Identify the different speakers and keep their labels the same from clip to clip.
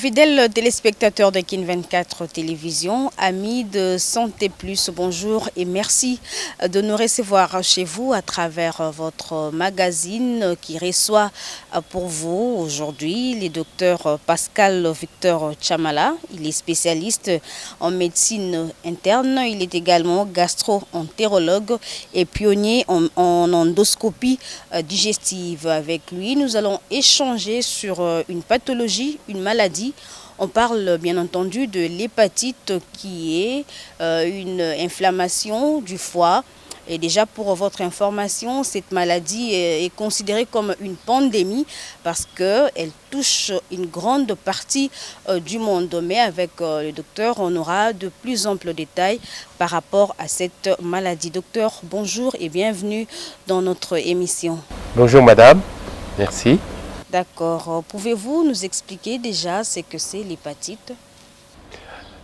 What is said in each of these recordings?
Speaker 1: Fidèles téléspectateurs de Kin 24 Télévision, amis de Santé Plus, bonjour et merci de nous recevoir chez vous à travers votre magazine qui reçoit pour vous aujourd'hui le docteur Pascal Victor Chamala. Il est spécialiste en médecine interne, il est également gastro-entérologue et pionnier en endoscopie digestive. Avec lui, nous allons échanger sur une pathologie, une maladie. On parle bien entendu de l'hépatite qui est une inflammation du foie. Et déjà pour votre information, cette maladie est considérée comme une pandémie parce qu'elle touche une grande partie du monde. Mais avec le docteur, on aura de plus amples détails par rapport à cette maladie. Docteur, bonjour et bienvenue dans notre émission.
Speaker 2: Bonjour madame, merci.
Speaker 1: D'accord. Pouvez-vous nous expliquer déjà ce que c'est l'hépatite?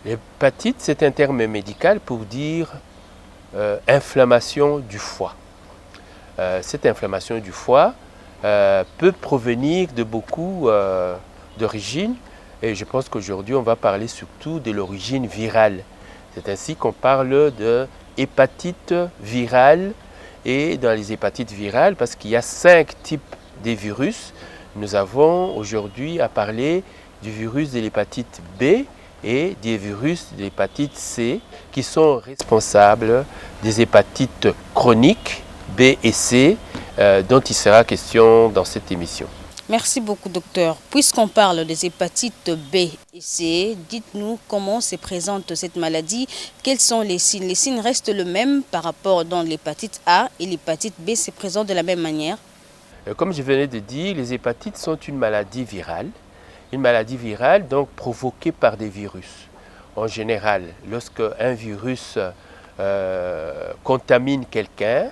Speaker 2: L'hépatite, c'est un terme médical pour dire inflammation du foie. Cette inflammation du foie peut provenir de beaucoup d'origines et je pense qu'aujourd'hui on va parler surtout de l'origine virale. C'est ainsi qu'on parle de hépatite virale et dans les hépatites virales parce qu'il y a 5 types de virus. Nous avons aujourd'hui à parler du virus de l'hépatite B et des virus de l'hépatite C qui sont responsables des hépatites chroniques B et C dont il sera question dans cette émission.
Speaker 1: Merci beaucoup docteur. Puisqu'on parle des hépatites B et C, dites-nous comment se présente cette maladie, quels sont les signes? Les signes restent les mêmes par rapport dans l'hépatite A et l'hépatite B se présentent de la même manière?
Speaker 2: Comme je venais de dire, les hépatites sont une maladie virale. Une maladie virale donc provoquée par des virus. En général, lorsque un virus contamine quelqu'un,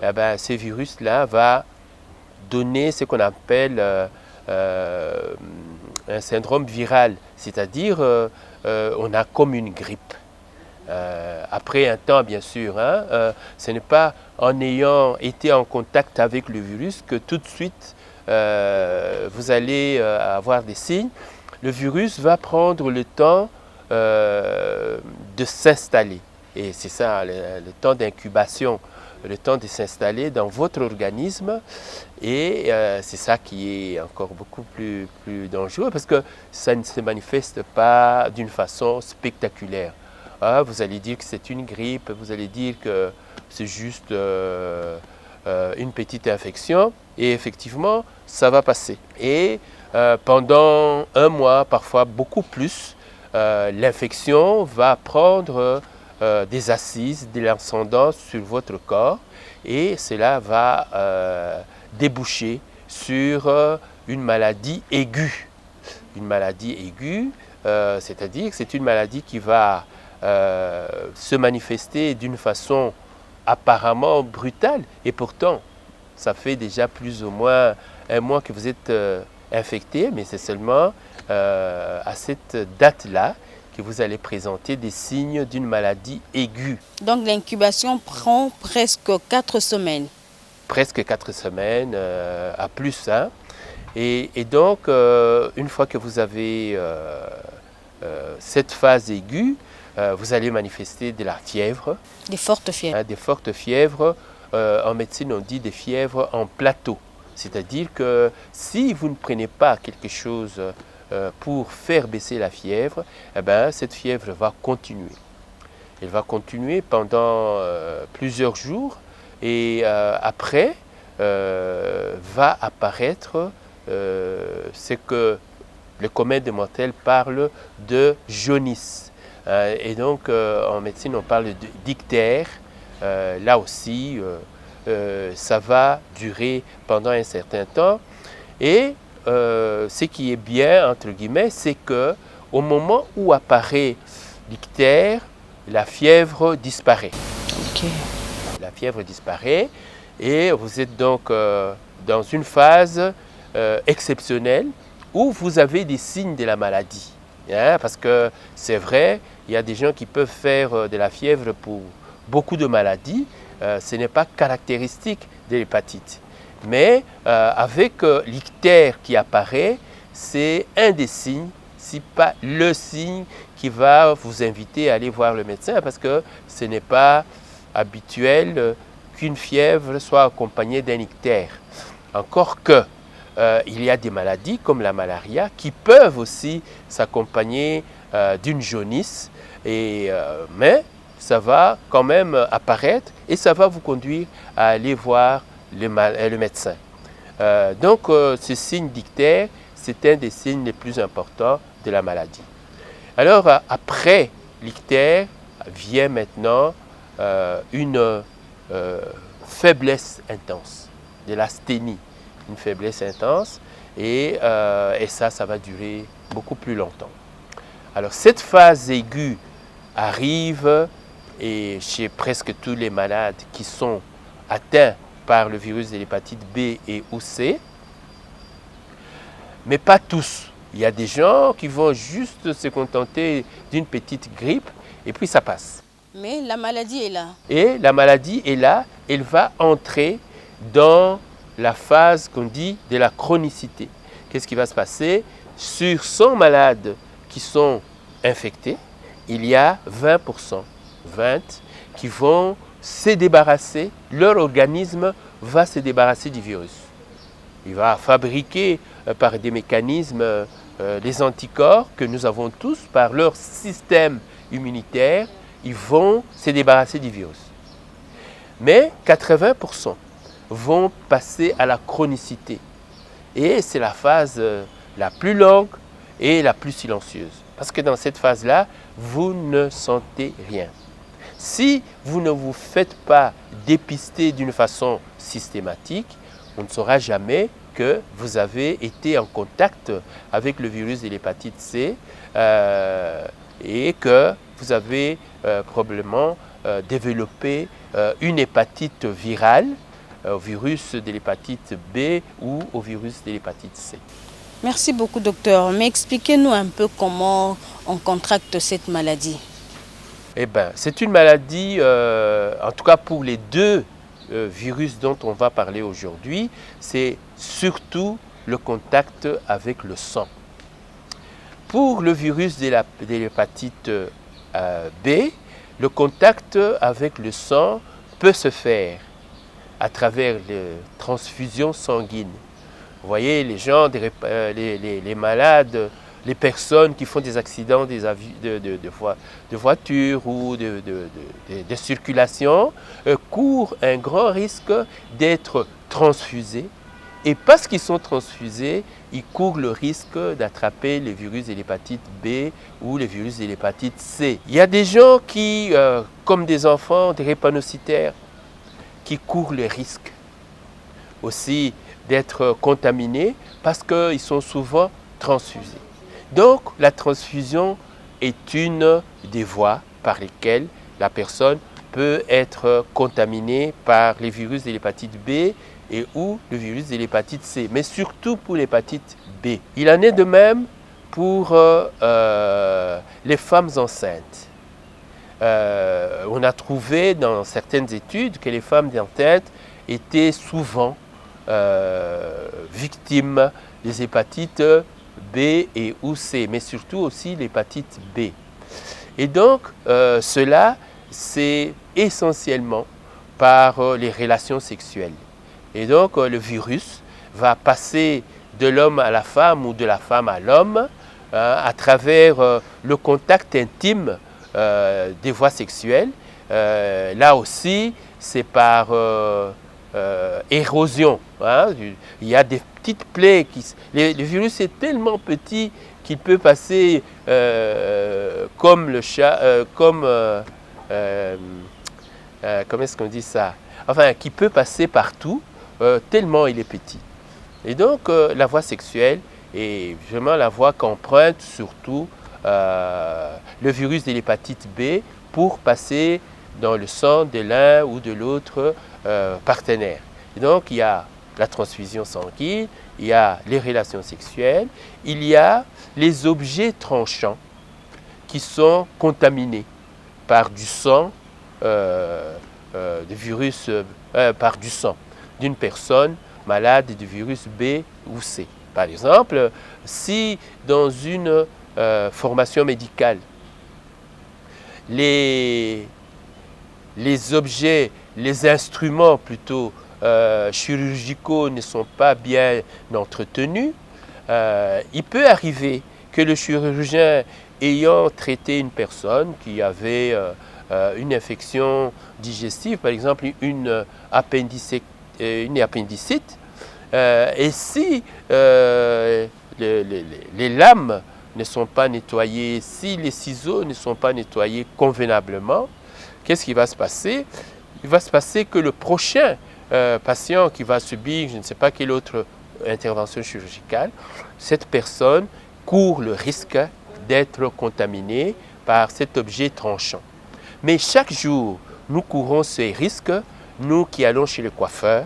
Speaker 2: ce virus-là va donner ce qu'on appelle un syndrome viral, c'est-à-dire on a comme une grippe. Après un temps, bien sûr, ce n'est pas en ayant été en contact avec le virus que tout de suite vous allez avoir des signes. Le virus va prendre le temps de s'installer. Et c'est ça, le temps d'incubation, le temps de s'installer dans votre organisme. Et c'est ça qui est encore beaucoup plus dangereux parce que ça ne se manifeste pas d'une façon spectaculaire. Vous allez dire que c'est une grippe, vous allez dire que c'est juste une petite infection et effectivement, ça va passer. Et pendant un mois, parfois beaucoup plus, l'infection va prendre des assises, de l'ascendance sur votre corps et cela va déboucher sur une maladie aiguë. Une maladie aiguë, c'est-à-dire que c'est une maladie qui va se manifester d'une façon apparemment brutale et pourtant ça fait déjà plus ou moins un mois que vous êtes infecté, mais c'est seulement à cette date-là que vous allez présenter des signes d'une maladie aiguë.
Speaker 1: Donc l'incubation prend presque 4 semaines.
Speaker 2: Presque 4 semaines à plus. Et donc une fois que vous avez cette phase aiguë, vous allez manifester de la fièvre.
Speaker 1: Des fortes fièvres.
Speaker 2: Des fortes fièvres. En médecine, on dit des fièvres en plateau. C'est-à-dire que si vous ne prenez pas quelque chose pour faire baisser la fièvre, cette fièvre va continuer. Elle va continuer pendant plusieurs jours et après va apparaître ce que le commun des mortels parle de jaunisse. Et donc, en médecine, on parle d'ictère. Là aussi, ça va durer pendant un certain temps. Et ce qui est bien, entre guillemets, c'est qu'au moment où apparaît l'ictère, la fièvre disparaît.
Speaker 1: Okay.
Speaker 2: La fièvre disparaît et vous êtes donc dans une phase exceptionnelle où vous avez des signes de la maladie. Parce que c'est vrai, il y a des gens qui peuvent faire de la fièvre pour beaucoup de maladies. Ce n'est pas caractéristique de l'hépatite. Mais avec l'ictère qui apparaît, c'est un des signes ce n'est pas le signe qui va vous inviter à aller voir le médecin, parce que ce n'est pas habituel qu'une fièvre soit accompagnée d'un ictère. Encore que il y a des maladies comme la malaria qui peuvent aussi s'accompagner d'une jaunisse, mais ça va quand même apparaître et ça va vous conduire à aller voir le médecin. Donc ce signe d'ictère, c'est un des signes les plus importants de la maladie. Alors après l'ictère vient maintenant une faiblesse intense, de l'asthénie, une faiblesse intense, et ça va durer beaucoup plus longtemps. Alors cette phase aiguë arrive et chez presque tous les malades qui sont atteints par le virus de l'hépatite B et ou C, mais pas tous. Il y a des gens qui vont juste se contenter d'une petite grippe et puis ça passe.
Speaker 1: Mais la maladie est là.
Speaker 2: Et la maladie est là, elle va entrer dans la phase qu'on dit de la chronicité. Qu'est-ce qui va se passer? Sur 100 malades qui sont infectés, il y a 20%, 20 qui vont se débarrasser, leur organisme va se débarrasser du virus. Il va fabriquer par des mécanismes les anticorps que nous avons tous par leur système immunitaire, ils vont se débarrasser du virus. Mais 80% vont passer à la chronicité. Et c'est la phase la plus longue et la plus silencieuse. Parce que dans cette phase-là, vous ne sentez rien. Si vous ne vous faites pas dépister d'une façon systématique, on ne saura jamais que vous avez été en contact avec le virus de l'hépatite C et que vous avez probablement développé une hépatite virale, au virus de l'hépatite B ou au virus de l'hépatite C.
Speaker 1: Merci beaucoup, docteur. Mais expliquez-nous un peu comment on contracte cette maladie.
Speaker 2: Eh bien, c'est une maladie, en tout cas pour les deux virus dont on va parler aujourd'hui, c'est surtout le contact avec le sang. Pour le virus de l'hépatite B, le contact avec le sang peut se faire à travers les transfusions sanguines. Vous voyez, les gens, les malades, les personnes qui font des accidents de voiture ou de circulation courent un grand risque d'être transfusés. Et parce qu'ils sont transfusés, ils courent le risque d'attraper le virus de l'hépatite B ou le virus de l'hépatite C. Il y a des gens qui, comme des enfants, des drépanocytaires, qui courent le risque aussi d'être contaminés parce qu'ils sont souvent transfusés. Donc, la transfusion est une des voies par lesquelles la personne peut être contaminée par les virus de l'hépatite B et ou le virus de l'hépatite C, mais surtout pour l'hépatite B. Il en est de même pour les femmes enceintes. On a trouvé dans certaines études que les femmes enceintes étaient souvent victimes des hépatites B et ou C, mais surtout aussi l'hépatite B. Et donc, cela, c'est essentiellement par les relations sexuelles. Et donc, le virus va passer de l'homme à la femme ou de la femme à l'homme à travers le contact intime des voies sexuelles. Là aussi, c'est par érosion. Hein. Il y a des petites plaies. Le virus est tellement petit qu'il peut passer comme le chat, comment est-ce qu'on dit ça? Enfin, qui peut passer partout, tellement il est petit. Et donc, la voie sexuelle est vraiment la voie qu'emprunte surtout le virus de l'hépatite B pour passer dans le sang de l'un ou de l'autre partenaire. Et donc, il y a la transfusion sanguine, il y a les relations sexuelles, il y a les objets tranchants qui sont contaminés par du sang, par du sang d'une personne malade du virus B ou C. Par exemple, si dans une formation médicale. Les objets, les instruments plutôt chirurgicaux ne sont pas bien entretenus, il peut arriver que le chirurgien ayant traité une personne qui avait une infection digestive, par exemple une appendicite, et si les lames ne sont pas nettoyées, si les ciseaux ne sont pas nettoyés convenablement, qu'est-ce qui va se passer? Il va se passer que le prochain patient qui va subir, je ne sais pas quelle autre intervention chirurgicale, cette personne court le risque d'être contaminée par cet objet tranchant. Mais chaque jour, nous courons ces risques, nous qui allons chez le coiffeur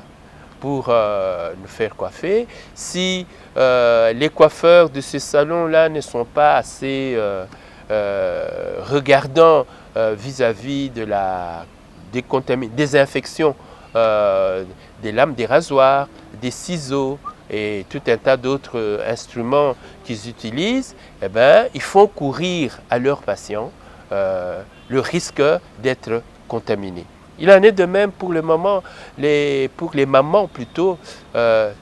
Speaker 2: pour nous faire coiffer. Si les coiffeurs de ces salons-là ne sont pas assez regardants vis-à-vis de la désinfection des lames des rasoirs, des ciseaux et tout un tas d'autres instruments qu'ils utilisent, eh bien, ils font courir à leurs patients le risque d'être contaminés. Il en est de même pour le moment, pour les mamans plutôt,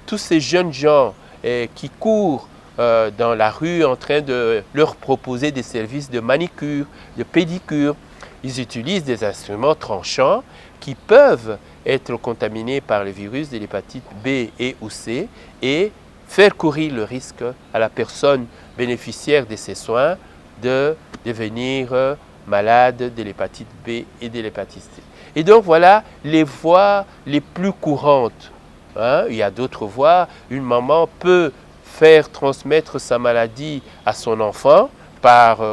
Speaker 2: tous ces jeunes gens qui courent dans la rue en train de leur proposer des services de manicure, de pédicure. Ils utilisent des instruments tranchants qui peuvent être contaminés par le virus de l'hépatite B et ou C et faire courir le risque à la personne bénéficiaire de ces soins de devenir malade de l'hépatite B et de l'hépatite C. Et donc voilà les voies les plus courantes. Il y a d'autres voies. Une maman peut faire transmettre sa maladie à son enfant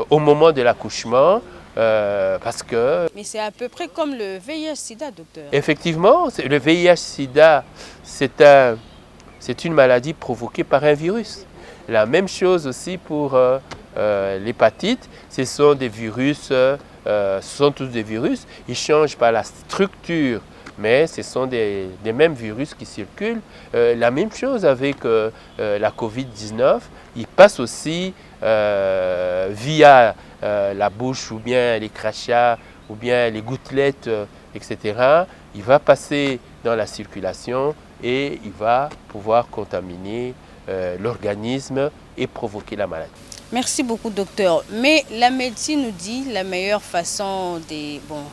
Speaker 2: au moment de l'accouchement. Parce que...
Speaker 1: Mais c'est à peu près comme le VIH-Sida, docteur.
Speaker 2: Effectivement, le VIH-Sida, c'est une maladie provoquée par un virus. La même chose aussi pour l'hépatite, ce sont des virus, ce sont tous des virus, ils changent par la structure, mais ce sont des mêmes virus qui circulent. La même chose avec la COVID-19, il passe aussi via la bouche ou bien les crachats ou bien les gouttelettes, etc. Il va passer dans la circulation et il va pouvoir contaminer l'organisme et provoquer la maladie.
Speaker 1: Merci beaucoup, docteur. Mais la médecine nous dit la meilleure façon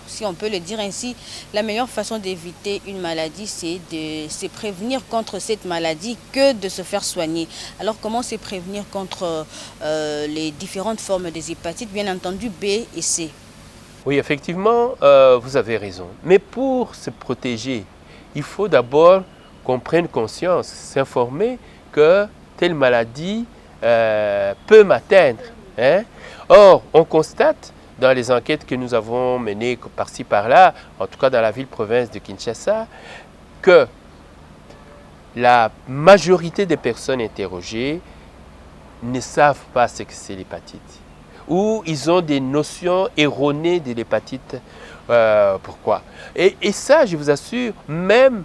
Speaker 1: si on peut le dire ainsi, la meilleure façon d'éviter une maladie, c'est de se prévenir contre cette maladie que de se faire soigner. Alors, comment se prévenir contre les différentes formes des hépatites, bien entendu B et C?
Speaker 2: Oui, effectivement, vous avez raison. Mais pour se protéger, il faut d'abord qu'on prenne conscience, s'informer que telle maladie peut m'atteindre. Or, on constate dans les enquêtes que nous avons menées par-ci par-là, en tout cas dans la ville-province de Kinshasa, que la majorité des personnes interrogées ne savent pas ce que c'est l'hépatite, ou ils ont des notions erronées de l'hépatite. Pourquoi? Et ça, je vous assure, même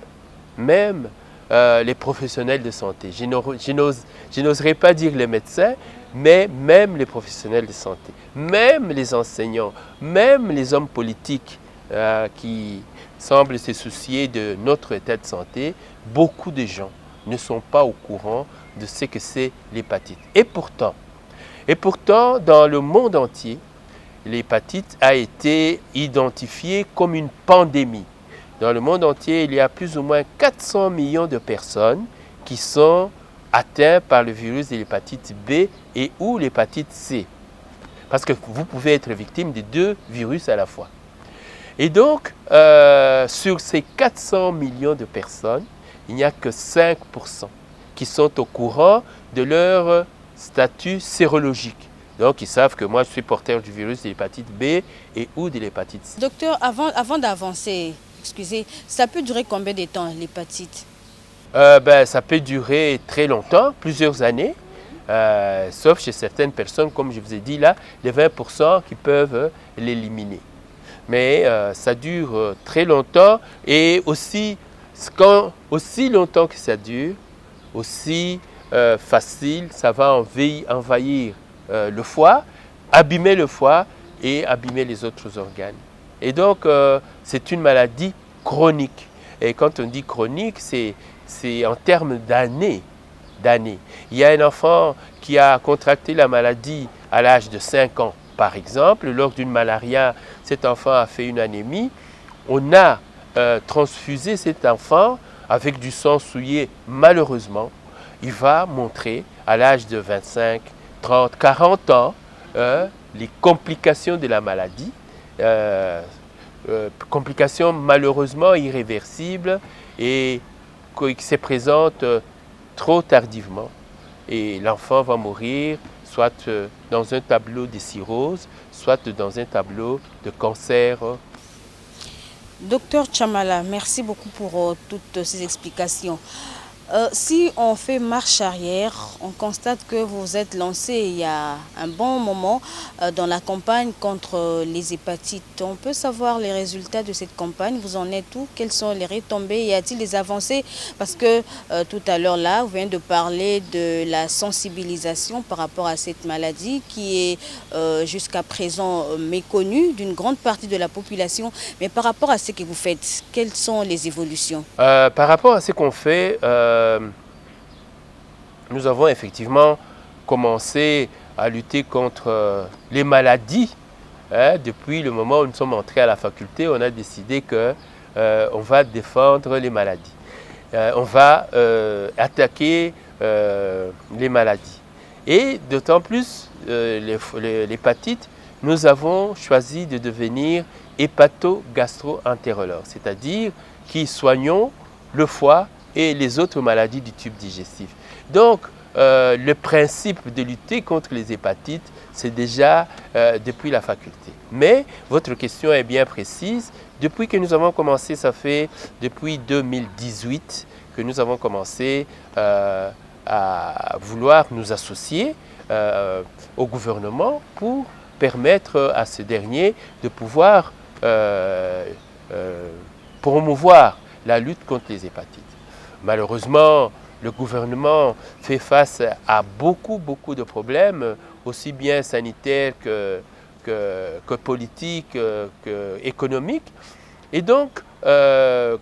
Speaker 2: les professionnels de santé. Je n'oserais pas dire les médecins, mais même les professionnels de santé, même les enseignants, même les hommes politiques qui semblent se soucier de notre état de santé, beaucoup de gens ne sont pas au courant de ce que c'est l'hépatite. Et pourtant, dans le monde entier, l'hépatite a été identifiée comme une pandémie. Dans le monde entier, il y a plus ou moins 400 millions de personnes qui sont atteintes par le virus de l'hépatite B et ou l'hépatite C. Parce que vous pouvez être victime de deux virus à la fois. Et donc, sur ces 400 millions de personnes, il n'y a que 5% qui sont au courant de leur statut sérologique. Donc, ils savent que moi, je suis porteur du virus de l'hépatite B et ou de l'hépatite C.
Speaker 1: Docteur, avant d'avancer, excusez, ça peut durer combien de temps l'hépatite?
Speaker 2: Ça peut durer très longtemps, plusieurs années, sauf chez certaines personnes, comme je vous ai dit là, les 20% qui peuvent l'éliminer. Mais ça dure très longtemps et aussi longtemps que ça dure, aussi facile, ça va envahir le foie, abîmer le foie et abîmer les autres organes. Et donc, c'est une maladie chronique. Et quand on dit chronique, c'est en termes d'années. Il y a un enfant qui a contracté la maladie à l'âge de 5 ans, par exemple. Lors d'une malaria, cet enfant a fait une anémie. On a transfusé cet enfant avec du sang souillé, malheureusement. Il va montrer à l'âge de 25, 30, 40 ans les complications de la maladie, complications malheureusement irréversibles et qui se présentent trop tardivement. Et l'enfant va mourir soit dans un tableau de cirrhose, soit dans un tableau de cancer.
Speaker 1: Docteur Chamala, merci beaucoup pour toutes ces explications. Si on fait marche arrière, on constate que vous vous êtes lancé il y a un bon moment dans la campagne contre les hépatites. On peut savoir les résultats de cette campagne. Vous en êtes où? Quelles sont les retombées? Y a-t-il des avancées? Parce que tout à l'heure là, vous venez de parler de la sensibilisation par rapport à cette maladie qui est jusqu'à présent méconnue d'une grande partie de la population. Mais par rapport à ce que vous faites, quelles sont les évolutions?
Speaker 2: Par rapport à ce qu'on fait, nous avons effectivement commencé à lutter contre les maladies. Depuis le moment où nous sommes entrés à la faculté, on a décidé qu'on va défendre les maladies. On va attaquer les maladies. Et d'autant plus, l'hépatite, nous avons choisi de devenir hépato-gastro-entérologues, c'est-à-dire qui soignons le foie et les autres maladies du tube digestif. Donc, le principe de lutter contre les hépatites, c'est déjà depuis la faculté. Mais votre question est bien précise. Depuis que nous avons commencé, ça fait depuis 2018 que nous avons commencé à vouloir nous associer au gouvernement pour permettre à ce dernier de pouvoir promouvoir la lutte contre les hépatites. Malheureusement, le gouvernement fait face à beaucoup de problèmes, aussi bien sanitaires que politiques, qu'économiques. Et donc,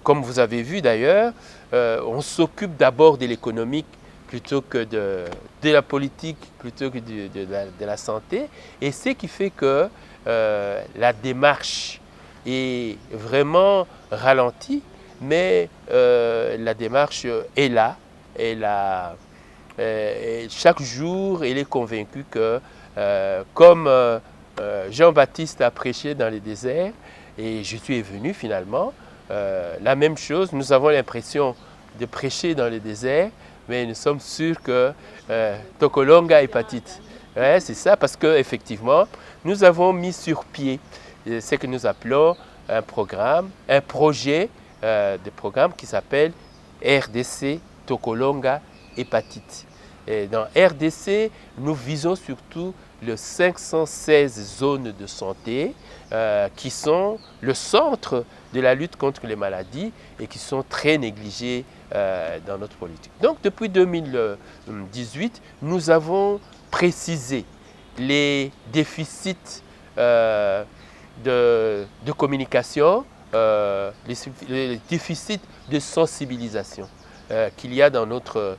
Speaker 2: comme vous avez vu d'ailleurs, on s'occupe d'abord de l'économique plutôt que de la politique, plutôt que de la santé. Et ce qui fait que la démarche est vraiment ralentie, mais la démarche est là. Chaque jour, elle est convaincue que, comme Jean-Baptiste a prêché dans les déserts, et Jésus est venu finalement, la même chose, nous avons l'impression de prêcher dans les déserts, mais nous sommes sûrs que Tokolonga hépatite. Ouais, c'est ça, parce qu'effectivement, nous avons mis sur pied ce que nous appelons un projet de programme qui s'appelle RDC Tokolonga hépatite. Et dans RDC, nous visons surtout les 516 zones de santé qui sont le centre de la lutte contre les maladies et qui sont très négligées dans notre politique. Donc depuis 2018, nous avons précisé les déficits de communication, les déficits de sensibilisation qu'il y a dans notre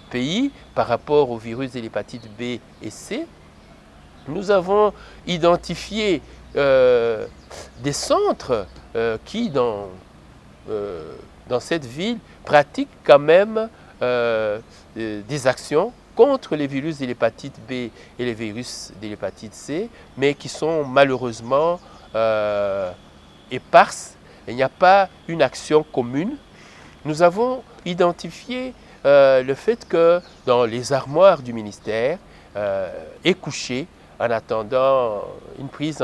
Speaker 2: pays par rapport au virus de l'hépatite B et C. Nous avons identifié des centres qui, dans cette ville, pratiquent quand même des actions contre les virus de l'hépatite B et les virus de l'hépatite C, mais qui sont malheureusement éparses. Il n'y a pas une action commune. Nous avons identifié le fait que dans les armoires du ministère est couché, en attendant une prise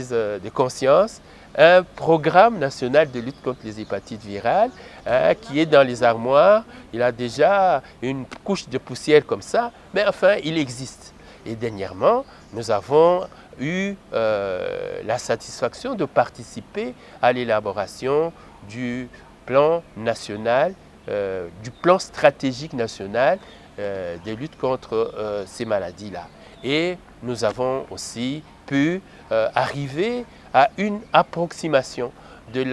Speaker 2: de conscience, un programme national de lutte contre les hépatites virales qui est dans les armoires. Il a déjà une couche de poussière comme ça, mais enfin, il existe. Et dernièrement, nous avons eu la satisfaction de participer à l'élaboration du plan national, du plan stratégique national de lutte contre ces maladies-là. Et nous avons aussi pu arriver à une approximation de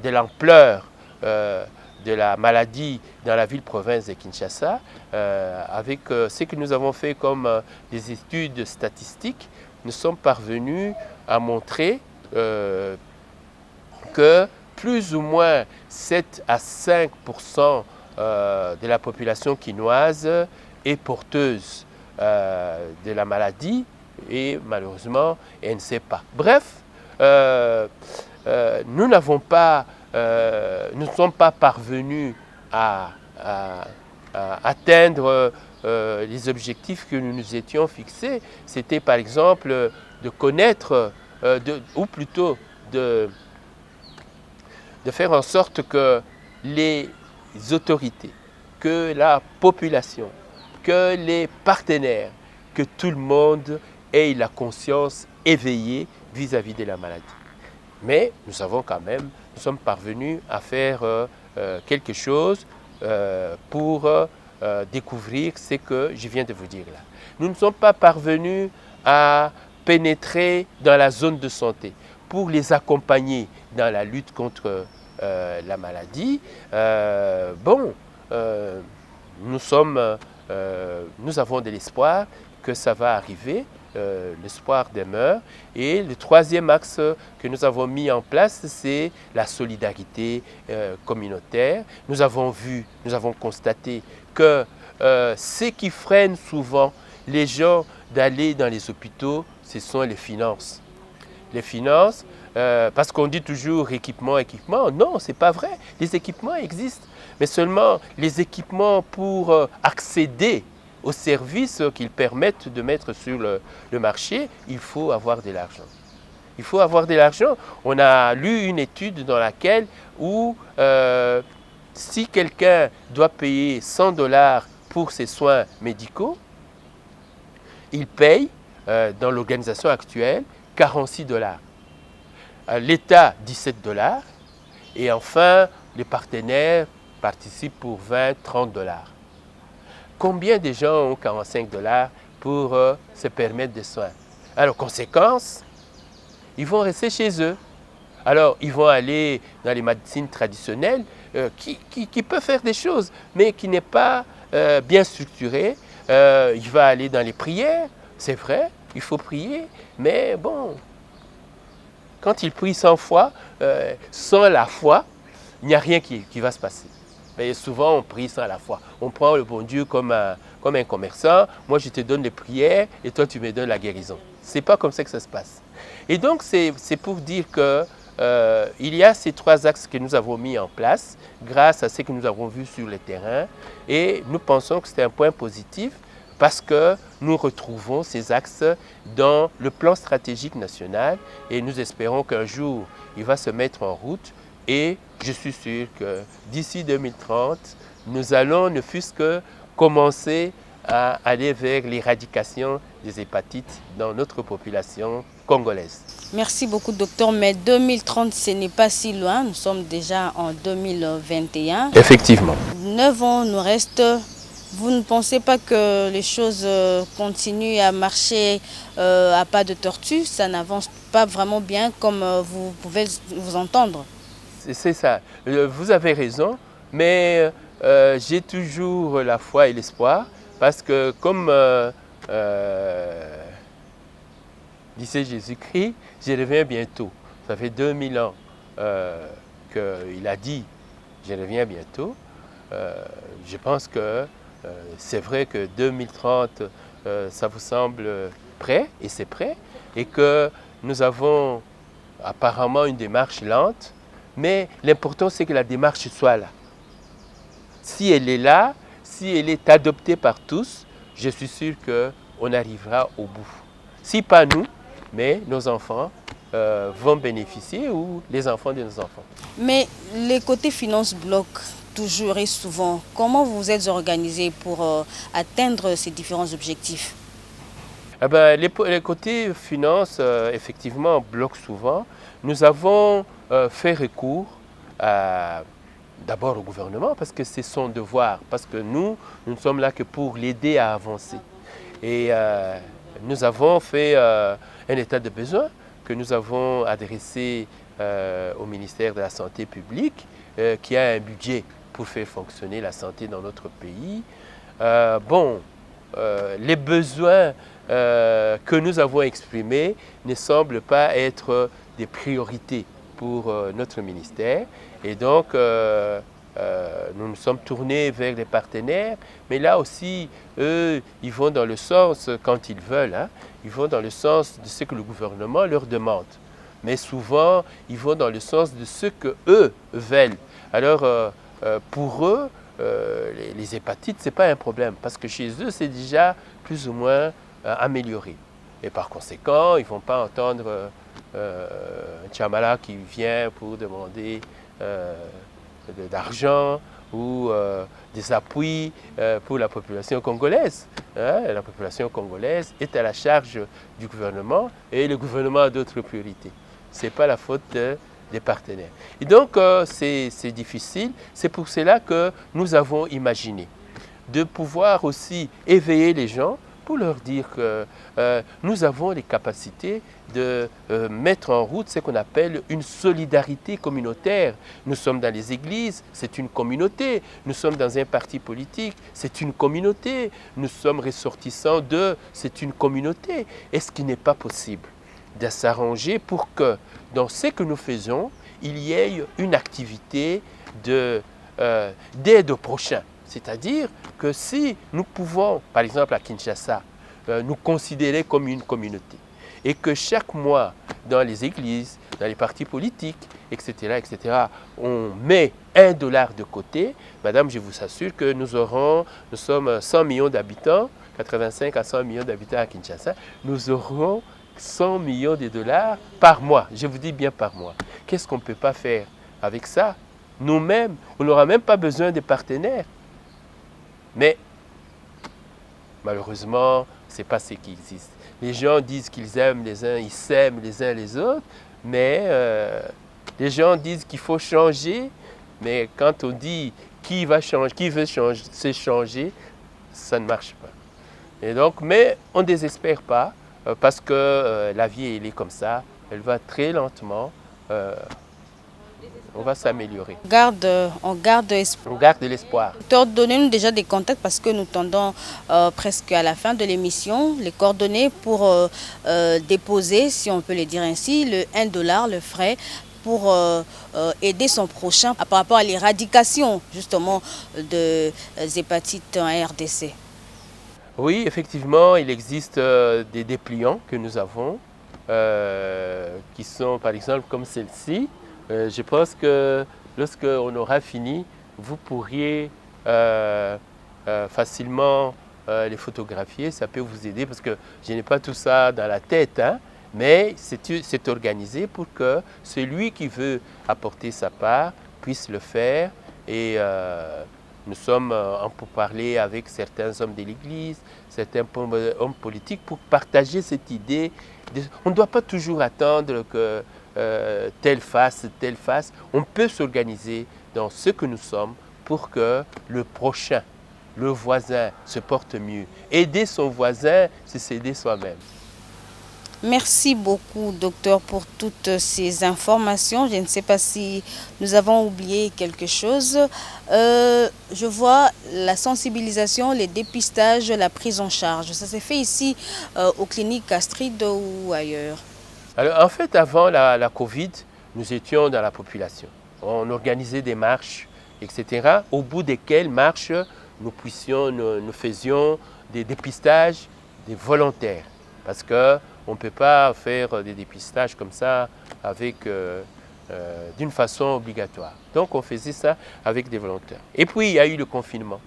Speaker 2: l'ampleur de la maladie dans la ville-province de Kinshasa, avec ce que nous avons fait comme des études statistiques. Nous sommes parvenus à montrer que plus ou moins 7 à 5% de la population quinoise est porteuse de la maladie et malheureusement, elle ne sait pas. Bref, nous ne sommes pas parvenus à atteindre les objectifs que nous nous étions fixés. C'était par exemple de connaître, ou plutôt de faire en sorte que les autorités, que la population, que les partenaires, que tout le monde ait la conscience éveillée vis-à-vis de la maladie. Mais nous sommes parvenus à faire quelque chose pour découvrir ce que je viens de vous dire là. Nous ne sommes pas parvenus à pénétrer dans la zone de santé pour les accompagner dans la lutte contre la maladie. Nous avons de l'espoir que ça va arriver. L'espoir demeure. Et le troisième axe que nous avons mis en place, c'est la solidarité communautaire. Nous avons constaté que ce qui freine souvent les gens d'aller dans les hôpitaux, ce sont les finances. Les finances, parce qu'on dit toujours équipement. Non, ce n'est pas vrai. Les équipements existent. Mais seulement les équipements pour accéder aux services qu'ils permettent de mettre sur le marché, il faut avoir de l'argent. Il faut avoir de l'argent. On a lu une étude dans laquelle si quelqu'un doit payer $100 pour ses soins médicaux, il paye, dans l'organisation actuelle, $46. L'État, $17. Et enfin, les partenaires participent pour $20, $30. Combien de gens ont $45 pour se permettre des soins? Alors, conséquence, ils vont rester chez eux. Alors, ils vont aller dans les médecines traditionnelles qui peuvent faire des choses, mais qui n'est pas bien structuré. Il va aller dans les prières, c'est vrai, il faut prier, mais bon, quand il prie sans foi, sans la foi, il n'y a rien qui va se passer. Mais souvent, on prie sans la foi. On prend le bon Dieu comme un commerçant. Moi, je te donne les prières et toi, tu me donnes la guérison. Ce n'est pas comme ça que ça se passe. Et donc, c'est pour dire qu'il y a ces trois axes que nous avons mis en place grâce à ce que nous avons vu sur le terrain. Et nous pensons que c'est un point positif parce que nous retrouvons ces axes dans le plan stratégique national et nous espérons qu'un jour, il va se mettre en route. Et je suis sûr que d'ici 2030, nous allons ne fût-ce que commencer à aller vers l'éradication des hépatites dans notre population congolaise.
Speaker 1: Merci beaucoup, docteur. Mais 2030, ce n'est pas si loin. Nous sommes déjà en 2021.
Speaker 2: Effectivement.
Speaker 1: 9 ans nous restent. Vous ne pensez pas que les choses continuent à marcher à pas de tortue? Ça n'avance pas vraiment bien comme vous pouvez vous entendre.
Speaker 2: C'est ça. Vous avez raison, mais j'ai toujours la foi et l'espoir parce que comme disait Jésus-Christ, je reviens bientôt. Ça fait 2000 ans qu'il a dit « je reviens bientôt ». Je pense que c'est vrai que 2030, ça vous semble prêt, et c'est prêt, et que nous avons apparemment une démarche lente, mais l'important c'est que la démarche soit là. Si elle est là, si elle est adoptée par tous, je suis sûr qu'on arrivera au bout. Si pas nous, mais nos enfants vont bénéficier ou les enfants de nos enfants.
Speaker 1: Mais les côtés finances bloquent toujours et souvent. Comment vous êtes organisé pour atteindre ces différents objectifs?
Speaker 2: Les côtés finances, effectivement, bloquent souvent. Nous avons fait recours à d'abord au gouvernement, parce que c'est son devoir, parce que nous ne sommes là que pour l'aider à avancer. Et nous avons fait un état de besoin que nous avons adressé au ministère de la Santé publique, qui a un budget pour faire fonctionner la santé dans notre pays. Les besoins que nous avons exprimés ne semblent pas être des priorités pour notre ministère. Et donc, nous nous sommes tournés vers les partenaires, mais là aussi, eux, ils vont dans le sens, quand ils veulent, hein, ils vont dans le sens de ce que le gouvernement leur demande. Mais souvent, ils vont dans le sens de ce que eux veulent. Alors, pour eux, les hépatites, ce n'est pas un problème, parce que chez eux, c'est déjà plus ou moins amélioré. Et par conséquent, ils ne vont pas entendre un Tchamala qui vient pour demander d'argent ou des appuis pour la population congolaise. Hein? La population congolaise est à la charge du gouvernement et le gouvernement a d'autres priorités. Ce n'est pas la faute des partenaires. Et donc, c'est difficile. C'est pour cela que nous avons imaginé de pouvoir aussi éveiller les gens pour leur dire que nous avons les capacités de mettre en route ce qu'on appelle une solidarité communautaire. Nous sommes dans les églises, c'est une communauté. Nous sommes dans un parti politique, c'est une communauté. Nous sommes ressortissants de, c'est une communauté. Est-ce qu'il n'est pas possible de s'arranger pour que dans ce que nous faisons, il y ait une activité d'aide au prochain? C'est-à-dire que si nous pouvons, par exemple à Kinshasa, nous considérer comme une communauté et que chaque mois, dans les églises, dans les partis politiques, etc., on met $1 de côté, madame, je vous assure que nous sommes 100 millions d'habitants, 85 à 100 millions d'habitants à Kinshasa, nous aurons 100 millions de dollars par mois. Je vous dis bien par mois. Qu'est-ce qu'on ne peut pas faire avec ça? Nous-mêmes, on n'aura même pas besoin de partenaires. Mais malheureusement, ce n'est pas ce qui existe. Les gens disent qu'ils aiment les uns, ils s'aiment les uns les autres, mais les gens disent qu'il faut changer, mais quand on dit qui va changer, qui veut changer, c'est changer, ça ne marche pas. Et donc, mais on ne désespère pas, parce que la vie, elle est comme ça, elle va très lentement. On va s'améliorer.
Speaker 1: On garde espoir.
Speaker 2: On garde de l'espoir.
Speaker 1: Donnez-nous déjà des contacts parce que nous tendons presque à la fin de l'émission. Les coordonnées pour déposer, si on peut le dire ainsi, le $1, le frais, pour aider son prochain par rapport à l'éradication justement des hépatites en RDC.
Speaker 2: Oui, effectivement, il existe des dépliants que nous avons qui sont par exemple comme celle-ci. Je pense que lorsqu'on aura fini, vous pourriez facilement les photographier. Ça peut vous aider parce que je n'ai pas tout ça dans la tête, hein, mais c'est organisé pour que celui qui veut apporter sa part puisse le faire. Et nous sommes en pourparlers avec certains hommes de l'Église, certains hommes politiques pour partager cette idée. On ne doit pas toujours attendre que telle face. On peut s'organiser dans ce que nous sommes pour que le prochain, le voisin, se porte mieux. Aider son voisin, c'est s'aider soi-même.
Speaker 1: Merci beaucoup, docteur, pour toutes ces informations. Je ne sais pas si nous avons oublié quelque chose. Je vois la sensibilisation, les dépistages, la prise en charge. Ça s'est fait ici aux cliniques Astrid ou ailleurs?
Speaker 2: Alors, en fait, avant la Covid, nous étions dans la population. On organisait des marches, etc., au bout desquelles marches, nous faisions des dépistages des volontaires. Parce qu'on ne peut pas faire des dépistages comme ça d'une façon obligatoire. Donc on faisait ça avec des volontaires. Et puis il y a eu le confinement.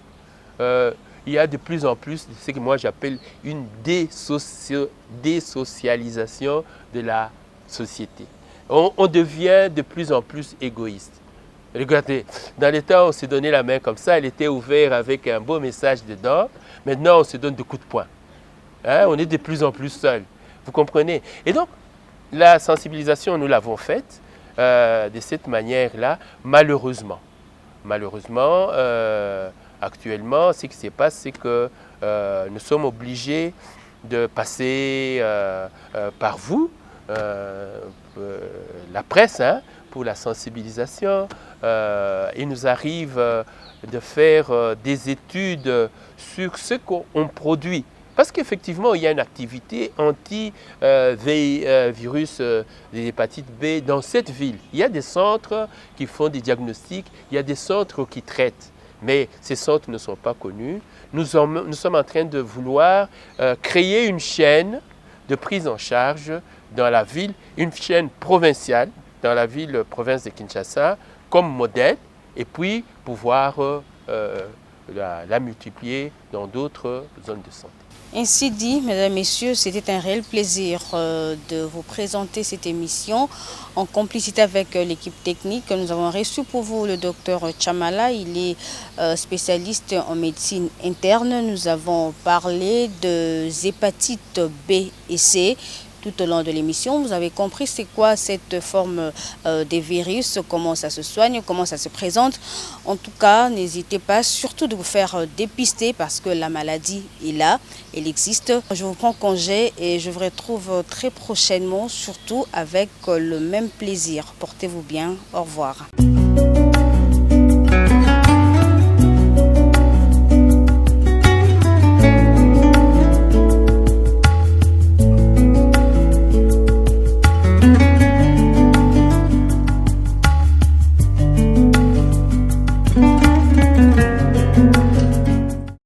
Speaker 2: Il y a de plus en plus ce que moi j'appelle une désocialisation de la société. On devient de plus en plus égoïste. Regardez, dans les temps, on se donnait la main comme ça, elle était ouverte avec un beau message dedans. Maintenant, on se donne des coups de poing. Hein, on est de plus en plus seuls. Vous comprenez? Et donc, la sensibilisation, nous l'avons faite de cette manière-là, malheureusement. Malheureusement, actuellement, ce qui se passe, c'est que nous sommes obligés de passer par vous, la presse, hein, pour la sensibilisation. Il nous arrive de faire des études sur ce qu'on produit. Parce qu'effectivement, il y a une activité anti-virus des hépatites B dans cette ville. Il y a des centres qui font des diagnostics, il y a des centres qui traitent. Mais ces centres ne sont pas connus. Nous sommes en train de vouloir créer une chaîne de prise en charge dans la ville, une chaîne provinciale dans la ville, province de Kinshasa, comme modèle, et puis pouvoir la multiplier dans d'autres zones de santé.
Speaker 1: Ainsi dit, mesdames, messieurs, c'était un réel plaisir de vous présenter cette émission en complicité avec l'équipe technique. Nous avons reçu pour vous le docteur Chamala. Il est spécialiste en médecine interne. Nous avons parlé de hépatite B et C. Tout au long de l'émission, vous avez compris c'est quoi cette forme des virus, comment ça se soigne, comment ça se présente. En tout cas, n'hésitez pas surtout de vous faire dépister parce que la maladie est là, elle existe. Je vous prends congé et je vous retrouve très prochainement, surtout avec le même plaisir. Portez-vous bien, au revoir.